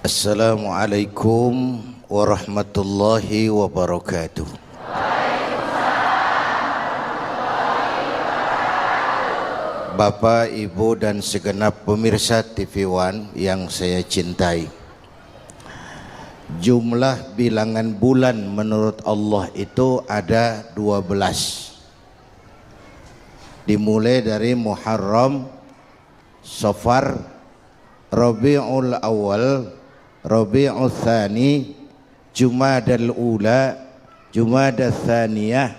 Assalamualaikum warahmatullahi wabarakatuh. Bapak, Ibu dan segenap pemirsa TV One yang saya cintai, jumlah bilangan bulan menurut Allah itu ada 12. Dimulai dari Muharram, Safar, Rabiul Awal, Rabiul Tsani, Jumadal Ula, Jumadal Tsaniyah,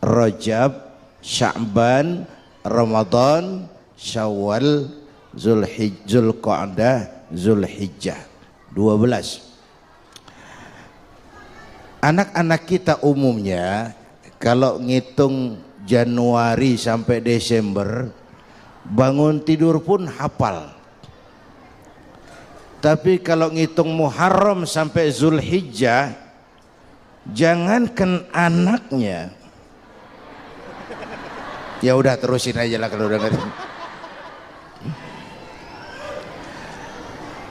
Rajab, Sya'ban, Ramadan, Syawal, Zulqa'dah, Zulhijjah. 12. Anak-anak kita umumnya kalau ngitung Januari sampai Desember, bangun tidur pun hafal. Tapi kalau ngitung Muharram sampai Zulhijjah, jangankan anaknya, ya udah terusin aja lah kalau udah ngerti.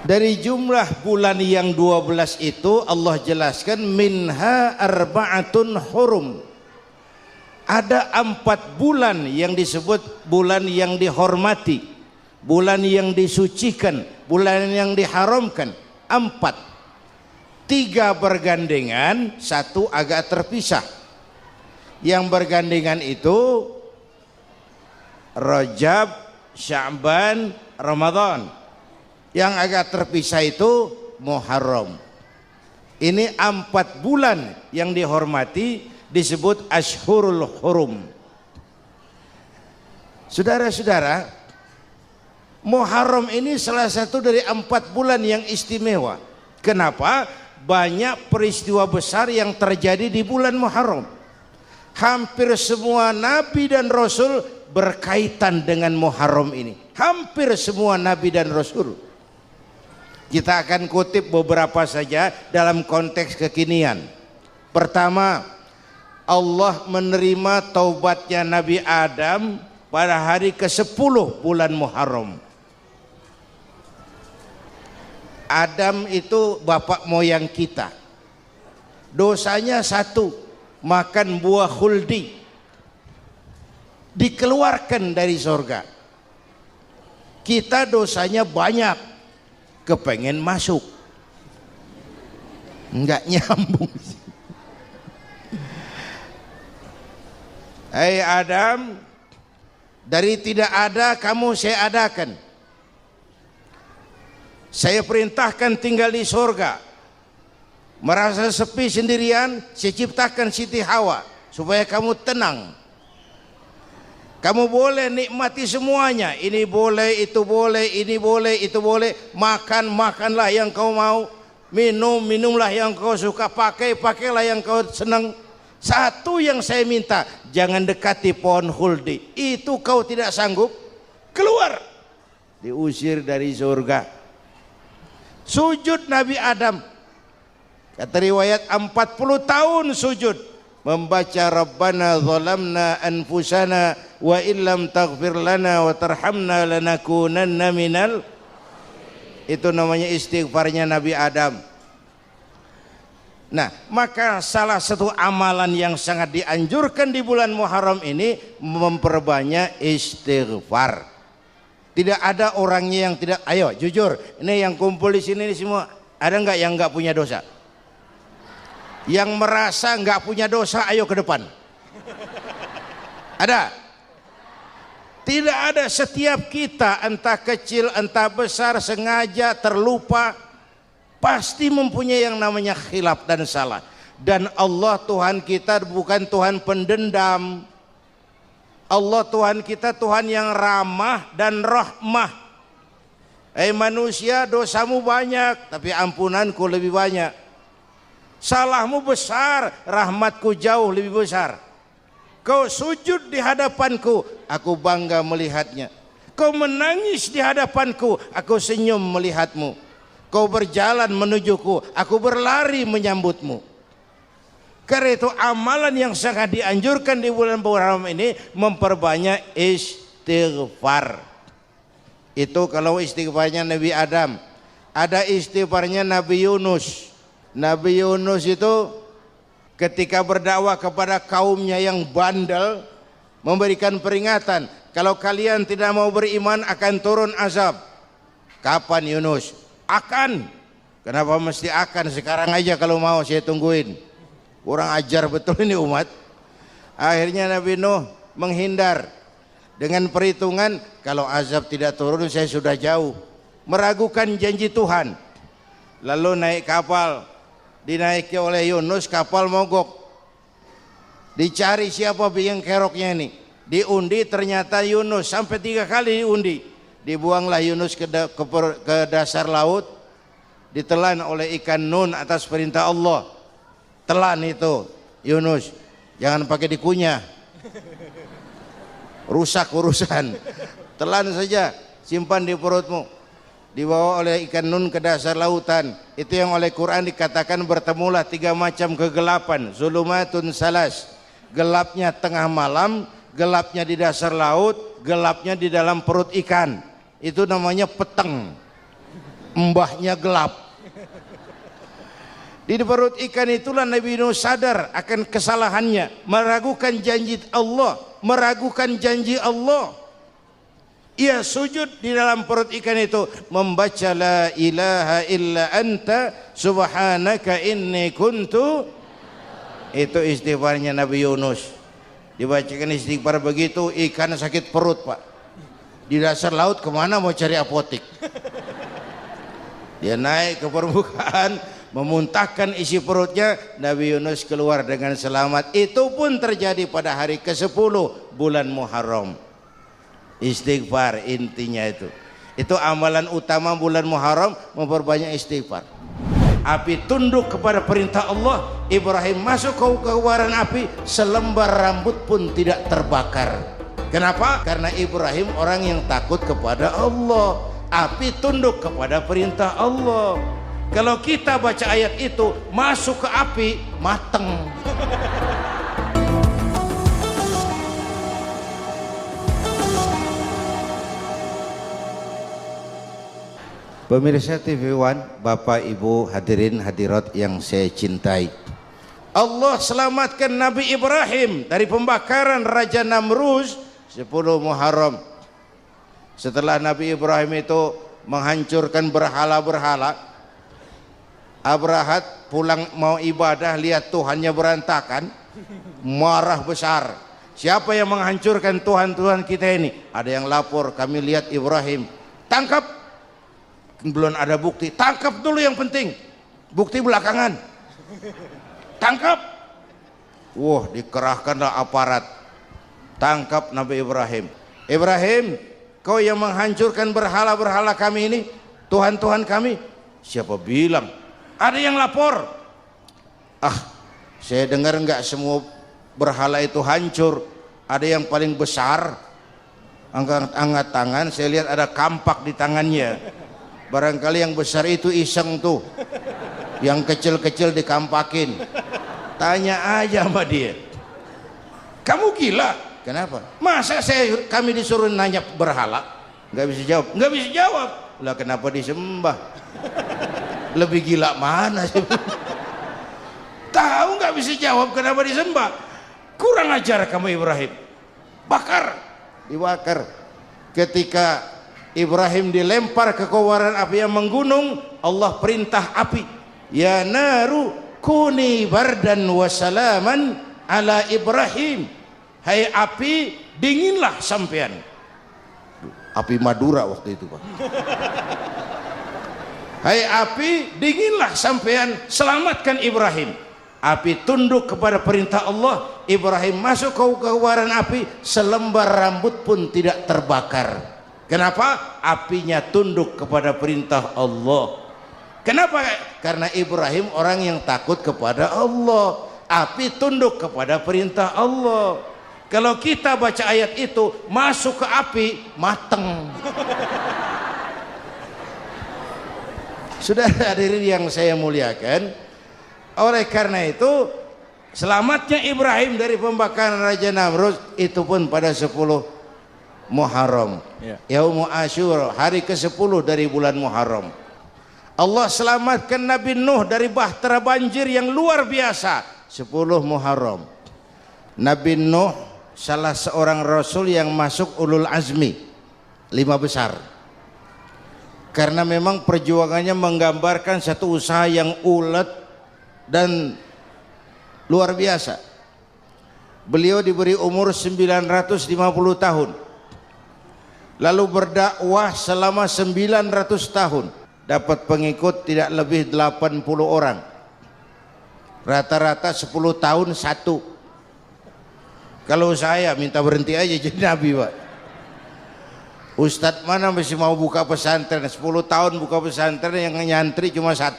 Dari jumlah bulan yang 12 itu Allah jelaskan minha arba'atun hurum. Ada 4 bulan yang disebut bulan yang dihormati, bulan yang disucikan, bulan yang diharamkan. 4. 3 bergandengan, 1 agak terpisah. Yang bergandengan itu Rajab, Sya'ban, Ramadan. Yang agak terpisah itu Muharram. Ini 4 bulan yang dihormati, disebut Ashhurul Hurum. Saudara-saudara, Muharram ini salah satu dari 4 bulan yang istimewa. Kenapa? Banyak peristiwa besar yang terjadi di bulan Muharram. Hampir semua nabi dan rasul berkaitan dengan Muharram ini. Hampir semua nabi dan rasul. Kita akan kutip beberapa saja dalam konteks kekinian. Pertama, Allah menerima taubatnya Nabi Adam pada hari ke-10 bulan Muharram. Adam itu bapak moyang kita. Dosanya 1, makan buah khuldi, dikeluarkan dari surga. Kita dosanya banyak, kepengen masuk, enggak nyambung. Hai Adam, dari tidak ada kamu saya adakan. Saya perintahkan tinggal di surga. Merasa sepi sendirian, saya ciptakan Siti Hawa supaya kamu tenang. Kamu boleh nikmati semuanya. Ini boleh, itu boleh, ini boleh, itu boleh. Makan, makanlah yang kau mau. Minum, minumlah yang kau suka. Pakai, pakailah yang kau senang. Satu yang saya minta, jangan dekati pohon khuldi. Itu kau tidak sanggup, keluar. Diusir dari surga. Sujud Nabi Adam. Kata riwayat 40 tahun sujud. Membaca Rabbana zalamna anfusana wa illam taghfir lana wa tarhamna lanakunanna minal. Itu namanya istighfarnya Nabi Adam. Nah, maka salah satu amalan yang sangat dianjurkan di bulan Muharram ini memperbanyak istighfar. Tidak ada orangnya yang tidak. Ayo jujur, ini yang kumpul di sini semua, ada nggak yang nggak punya dosa? Yang merasa nggak punya dosa, ayo ke depan. Ada? Tidak ada. Setiap kita, entah kecil entah besar, sengaja terlupa, pasti mempunyai yang namanya khilaf dan salah. Dan Allah Tuhan kita bukan Tuhan pendendam. Allah Tuhan kita Tuhan yang ramah dan rahmah. Manusia, dosamu banyak tapi ampunanku lebih banyak. Salahmu besar, rahmatku jauh lebih besar. Kau sujud di hadapanku, aku bangga melihatnya. Kau menangis di hadapanku, aku senyum melihatmu. Kau berjalan menujuku, aku berlari menyambutmu. Karena itu amalan yang sangat dianjurkan di bulan Muharram ini memperbanyak istighfar. Itu kalau istighfarnya Nabi Adam. Ada istighfarnya Nabi Yunus. Nabi Yunus itu ketika berdakwah kepada kaumnya yang bandel, memberikan peringatan, kalau kalian tidak mau beriman akan turun azab. Kapan Yunus? Akan. Kenapa mesti akan? Sekarang aja kalau mau, saya tungguin. Kurang ajar betul ini umat. Akhirnya Nabi Nuh menghindar dengan perhitungan, kalau azab tidak turun saya sudah jauh. Meragukan janji Tuhan. Lalu naik kapal, dinaiki oleh Yunus, kapal mogok. Dicari siapa biang keroknya ini. Diundi, ternyata Yunus. Sampai 3 kali diundi. Dibuanglah Yunus ke dasar laut. Ditelan oleh ikan nun atas perintah Allah. Telan itu Yunus, jangan pakai dikunyah, rusak urusan. Telan saja, simpan di perutmu. Dibawa oleh ikan nun ke dasar lautan. Itu yang oleh Quran dikatakan bertemulah 3 macam kegelapan. Zulumatun salas, gelapnya tengah malam, gelapnya di dasar laut, gelapnya di dalam perut ikan. Itu namanya peteng, mbahnya gelap. Di perut ikan itulah Nabi Nuh sadar akan kesalahannya, meragukan janji Allah, meragukan janji Allah. Ia sujud di dalam perut ikan itu, membaca la ilaha illa anta subhanaka inni kuntu. Itu istighfarnya Nabi Yunus. Dibacakan istighfar begitu, ikan sakit perut pak. Di dasar laut kemana mau cari apotik? Dia naik ke permukaan, memuntahkan isi perutnya. Nabi Yunus keluar dengan selamat. Itu pun terjadi pada hari ke-10 bulan Muharram. Istighfar intinya itu. Itu amalan utama bulan Muharram, memperbanyak istighfar. Api tunduk kepada perintah Allah. Ibrahim masuk ke kobaran api, selembar rambut pun tidak terbakar. Kenapa? Karena Ibrahim orang yang takut kepada Allah. Api tunduk kepada perintah Allah. Kalau kita baca ayat itu, masuk ke api, mateng. Pemirsa TV One, Bapak Ibu hadirin hadirat yang saya cintai, Allah selamatkan Nabi Ibrahim dari pembakaran Raja Namrus 10 Muharram. Setelah Nabi Ibrahim itu menghancurkan berhala-berhala, Abrahat pulang mau ibadah, lihat Tuhannya berantakan, marah besar. Siapa yang menghancurkan Tuhan-Tuhan kita ini? Ada yang lapor, kami lihat Ibrahim. Tangkap. Belum ada bukti, tangkap dulu yang penting, bukti belakangan. Tangkap. Wah, dikerahkanlah aparat, tangkap Nabi Ibrahim. Ibrahim, kau yang menghancurkan berhala-berhala kami ini, Tuhan-Tuhan kami. Siapa bilang? Ada yang lapor. Saya dengar enggak semua berhala itu hancur. Ada yang paling besar, angkat tangan, saya lihat ada kampak di tangannya. Barangkali yang besar itu iseng tuh, yang kecil-kecil dikampakin. Tanya aja sama dia, kamu gila? Kenapa? Masa kami disuruh nanya berhala? Nggak bisa jawab. Nggak bisa jawab. Lah kenapa disembah? Lebih gila mana sih? Tahu nggak bisa jawab kenapa disembah? Kurang ajar kamu Ibrahim. Bakar, dibakar. Ketika Ibrahim dilempar ke kobaran api yang menggunung, Allah perintah api, ya naru kuni bardan wa salaman ala Ibrahim. Hai api, dinginlah sampean. Api Madura waktu itu Pak. Hai api, dinginlah sampean, selamatkan Ibrahim. Api tunduk kepada perintah Allah. Ibrahim masuk ke kobaran api, selembar rambut pun tidak terbakar. Kenapa? Apinya tunduk kepada perintah Allah. Kenapa? Karena Ibrahim orang yang takut kepada Allah. Api tunduk kepada perintah Allah. Kalau kita baca ayat itu, masuk ke api, mateng. Sudah hadirin yang saya muliakan, oleh karena itu selamatnya Ibrahim dari pembakaran Raja Namrud itu pun pada 10 Muharram, Yaumul Asyura, hari ke-10 dari bulan Muharram. Allah selamatkan Nabi Nuh dari bahtera banjir yang luar biasa. 10 Muharram. Nabi Nuh salah seorang rasul yang masuk ulul azmi, 5 besar. Karena memang perjuangannya menggambarkan satu usaha yang ulet dan luar biasa. Beliau diberi umur 950 tahun, lalu berdakwah selama 900 tahun, dapat pengikut tidak lebih 80 orang, rata-rata 10 tahun satu. Kalau saya minta berhenti aja jadi nabi, Pak. Ustadz mana masih mau buka pesantren, 10 tahun buka pesantren, yang nyantri cuma 1.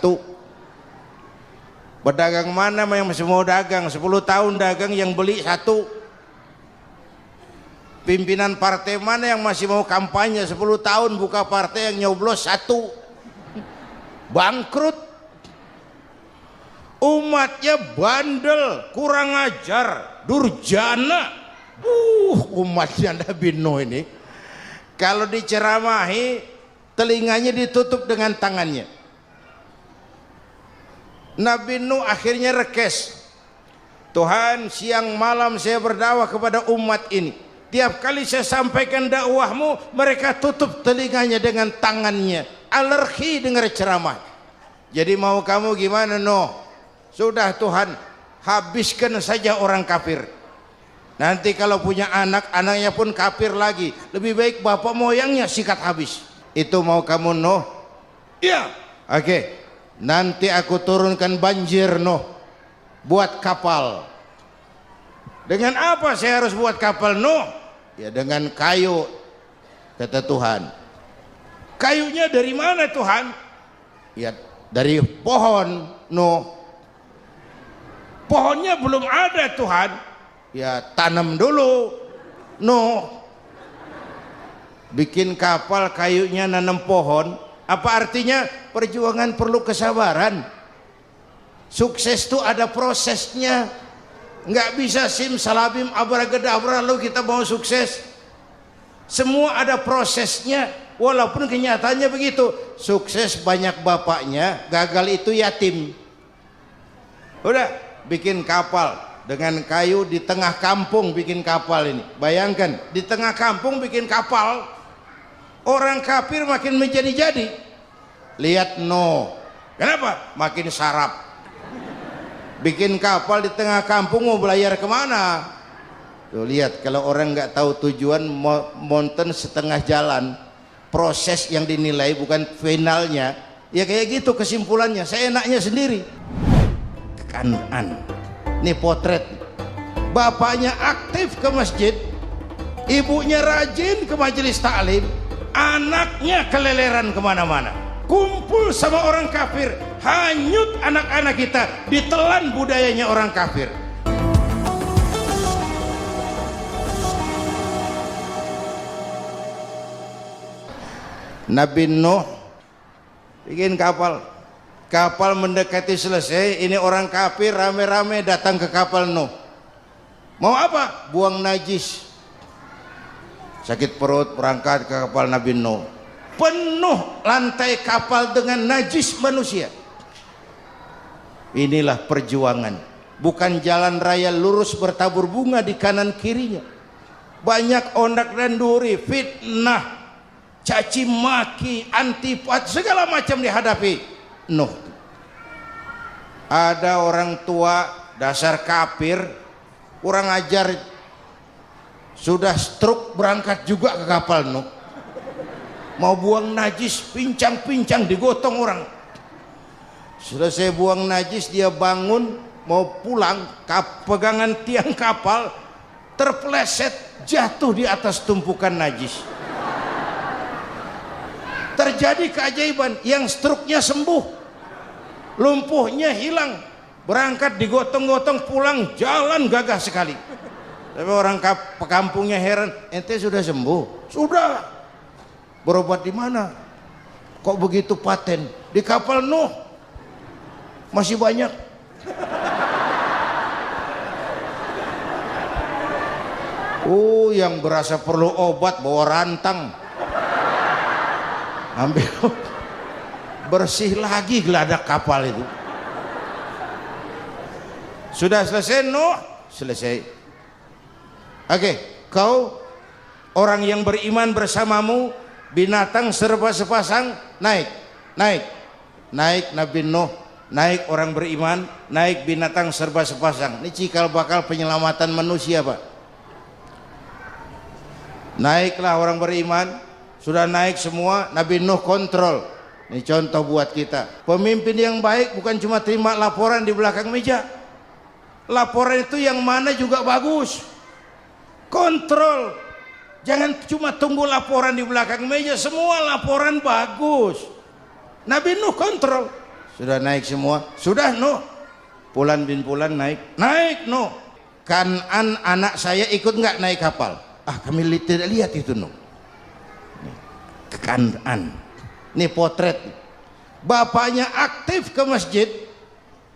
Pedagang mana yang masih mau dagang, 10 tahun dagang yang beli 1. Pimpinan partai mana yang masih mau kampanye, 10 tahun buka partai yang nyoblos 1. Bangkrut. Umatnya bandel, kurang ajar, durjana. Umatnya Nabi Nuh ini kalau diceramahi telinganya ditutup dengan tangannya. Nabi Nuh akhirnya rekes. Tuhan, siang malam saya berdakwah kepada umat ini. Tiap kali saya sampaikan dakwahmu, mereka tutup telinganya dengan tangannya. Alergi dengar ceramah. Jadi mau kamu gimana, Nuh? Sudah Tuhan, habiskan saja orang kafir. Nanti kalau punya anak, anaknya pun kafir lagi. Lebih baik bapak moyangnya sikat habis. Itu mau kamu, Nuh? Iya. Oke. Nanti aku turunkan banjir, Nuh. Buat kapal. Dengan apa saya harus buat kapal, Nuh? Ya dengan kayu, kata Tuhan. Kayunya dari mana, Tuhan? Ya dari pohon, Nuh. Pohonnya belum ada, Tuhan. Ya tanam dulu, Nuh. Bikin kapal, kayunya nanam pohon. Apa artinya? Perjuangan perlu kesabaran. Sukses itu ada prosesnya. Nggak bisa simsalabim abracadabra lalu kita mau sukses. Semua ada prosesnya. Walaupun kenyataannya begitu. Sukses banyak bapaknya, gagal itu yatim. Udah bikin kapal dengan kayu di tengah kampung, bikin kapal ini. Bayangkan di tengah kampung bikin kapal. Orang kafir makin menjadi-jadi. Lihat Nuh, kenapa? Makin sarap. Bikin kapal di tengah kampung, mau belayar kemana? Tuh lihat, kalau orang nggak tahu tujuan, mountain setengah jalan. Proses yang dinilai bukan finalnya. Ya kayak gitu kesimpulannya. Saya enaknya sendiri. Kanan. Ini potret. Bapaknya aktif ke masjid, ibunya rajin ke majelis taklim, anaknya keleleran kemana-mana, kumpul sama orang kafir, hanyut anak-anak kita, ditelan budayanya orang kafir. Nabi Nuh bikin kapal. Kapal mendekati selesai, ini orang kafir rame-rame datang ke kapal Nuh. Mau apa? Buang najis. Sakit perut, berangkat ke kapal Nabi Nuh. Penuh lantai kapal dengan najis manusia. Inilah perjuangan. Bukan jalan raya lurus bertabur bunga di kanan kirinya. Banyak ondak dan duri, fitnah, caci maki, antipat, segala macam dihadapi Nuh. Ada orang tua dasar kafir, kurang ajar, sudah stroke berangkat juga ke kapal Nuh. Mau buang najis, pincang-pincang digotong orang. Selesai buang najis, dia bangun mau pulang, pegangan tiang kapal terpeleset, jatuh di atas tumpukan najis. Terjadi keajaiban, yang struknya sembuh, lumpuhnya hilang, berangkat digotong-gotong pulang, jalan gagah sekali. Tapi orang kampungnya heran, ente sudah sembuh? Sudah. Berobat di mana? Kok begitu paten? Di kapal Nuh. Masih banyak. Yang berasa perlu obat bawa rantang. Ambil bersih lagi geladak kapal itu. Sudah selesai Nuh? Selesai. Oke, kau orang yang beriman bersamamu, binatang serba sepasang, naik Nabi Nuh, naik orang beriman, naik binatang serba sepasang. Ini cikal bakal penyelamatan manusia, Pak. Naiklah orang beriman, sudah naik semua, Nabi Nuh kontrol. Ini contoh buat kita. Pemimpin yang baik bukan cuma terima laporan di belakang meja. Laporan itu yang mana juga bagus. Kontrol. Jangan cuma tunggu laporan di belakang meja, semua laporan bagus. Nabi Nuh kontrol. Sudah naik semua. Sudah Nuh. Pulan bin Pulan naik. Naik Nuh. Kan'an anak saya ikut nggak naik kapal? Kami tidak lihat itu Nuh. Kan'an. Ini potret. Bapaknya aktif ke masjid,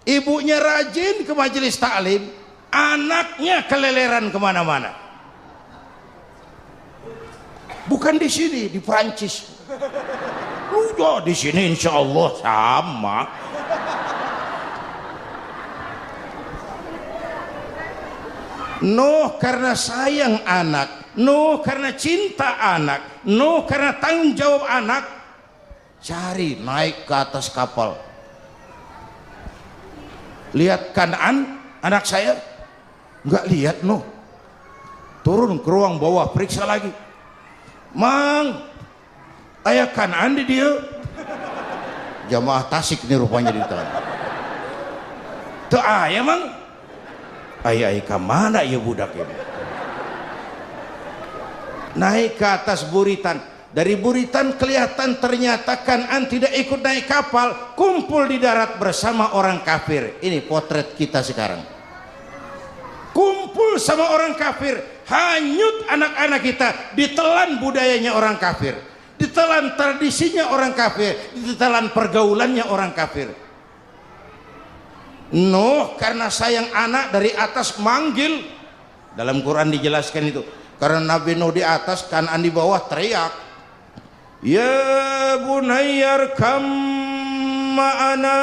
ibunya rajin ke majelis taklim, anaknya keleleran kemana-mana. Bukan di sini, di Prancis. Udah di sini insya Allah sama. Nuh karena sayang anak, Nuh karena cinta anak, Nuh karena tanggung jawab anak, cari naik ke atas kapal. Lihat Kan'an anak saya? Enggak lihat Nuh. Turun ke ruang bawah, periksa lagi. Mang, ayah Kan'an di dia. Jamaah Tasik nih rupanya di tangan. Tuh ayah mang. Ayah ke mana ya budak ini? Naik ke atas buritan. Dari buritan kelihatan ternyata Kan'an tidak ikut naik kapal, kumpul di darat bersama orang kafir. Ini potret kita sekarang. Kumpul sama orang kafir, hanyut anak-anak kita, ditelan budayanya orang kafir, ditelan tradisinya orang kafir, ditelan pergaulannya orang kafir. Nuh karena sayang anak dari atas manggil. Dalam Quran dijelaskan itu. Karena Nabi Nuh di atas, Kan'an di bawah teriak, ya bunayyar kam ma'ana.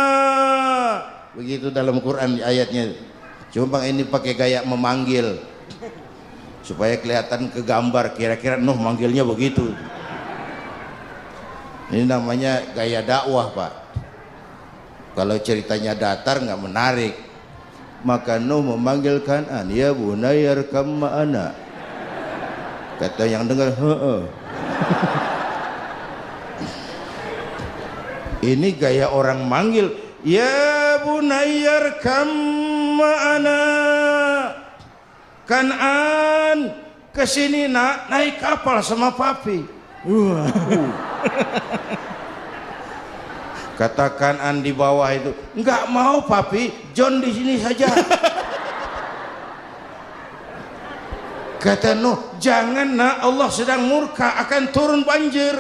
Begitu dalam Quran ayatnya. Cuma ini pakai gaya memanggil supaya kelihatan kegambar, kira-kira Nuh manggilnya begitu. Ini namanya gaya dakwah, Pak. Kalau ceritanya datar nggak menarik, maka Nuh memanggil Kan'an, ya bunayyar kam ma'ana. Kata yang dengar, heeh. Ini gaya orang manggil, ya bunayyar kam ma'ana. Kan'an kesini nak, naik kapal sama papi. Kata Kan'an di bawah itu, enggak mau papi, John di sini saja. Kata Nuh, jangan nak, Allah sedang murka, akan turun banjir.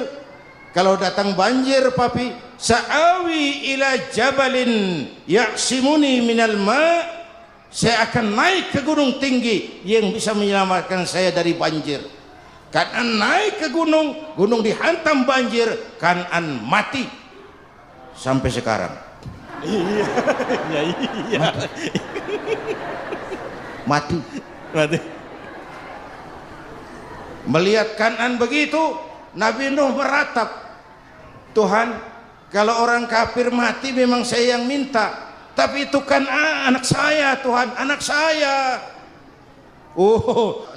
Kalau datang banjir papi, sa'awi ila jabalin ya'simuni minal ma', saya akan naik ke gunung tinggi yang bisa menyelamatkan saya dari banjir. Kan'an naik ke gunung, gunung dihantam banjir, Kan'an mati sampai sekarang. Iya. Mati. Melihat Kan'an begitu, Nabi Nuh meratap, Tuhan, kalau orang kafir mati memang saya yang minta, tapi itu kan anak saya Tuhan, anak saya.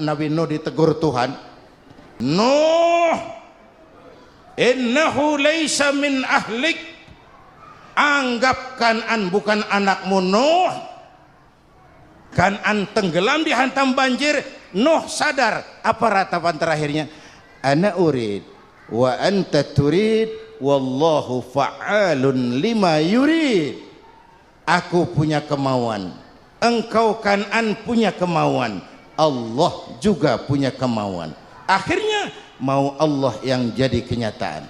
Nabi Nuh ditegur Tuhan, Nuh, innahu laysa min ahlik. Anggap Kan'an bukan anakmu Nuh. Kan'an tenggelam dihantam banjir. Nuh sadar. Apa ratapan terakhirnya? Ana urid wa anta turid wallahu fa'alun lima yurid. Aku punya kemauan, engkau Kan'an punya kemauan, Allah juga punya kemauan. Akhirnya mau Allah yang jadi kenyataan.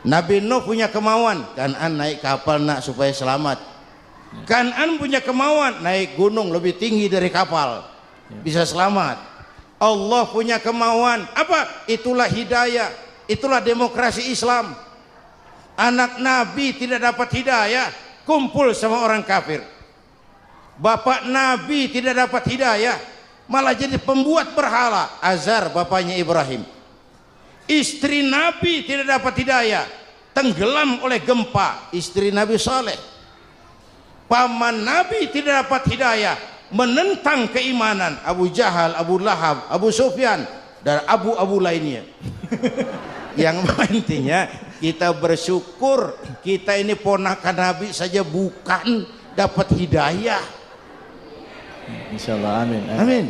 Nabi Nuh punya kemauan, Kan'an naik kapal nak supaya selamat. Kan'an punya kemauan naik gunung lebih tinggi dari kapal bisa selamat. Allah punya kemauan apa? Itulah hidayah, itulah demokrasi Islam. Anak Nabi tidak dapat hidayah, kumpul sama orang kafir. Bapak Nabi tidak dapat hidayah, malah jadi pembuat berhala. Azar bapaknya Ibrahim. Istri Nabi tidak dapat hidayah, tenggelam oleh gempa. Istri Nabi Saleh. Paman Nabi tidak dapat hidayah, menentang keimanan. Abu Jahal, Abu Lahab, Abu Sufyan, dan abu-abu lainnya. Yang intinya kita bersyukur kita ini ponakan Nabi saja bukan dapat hidayah. Insyaallah, amin. Amin.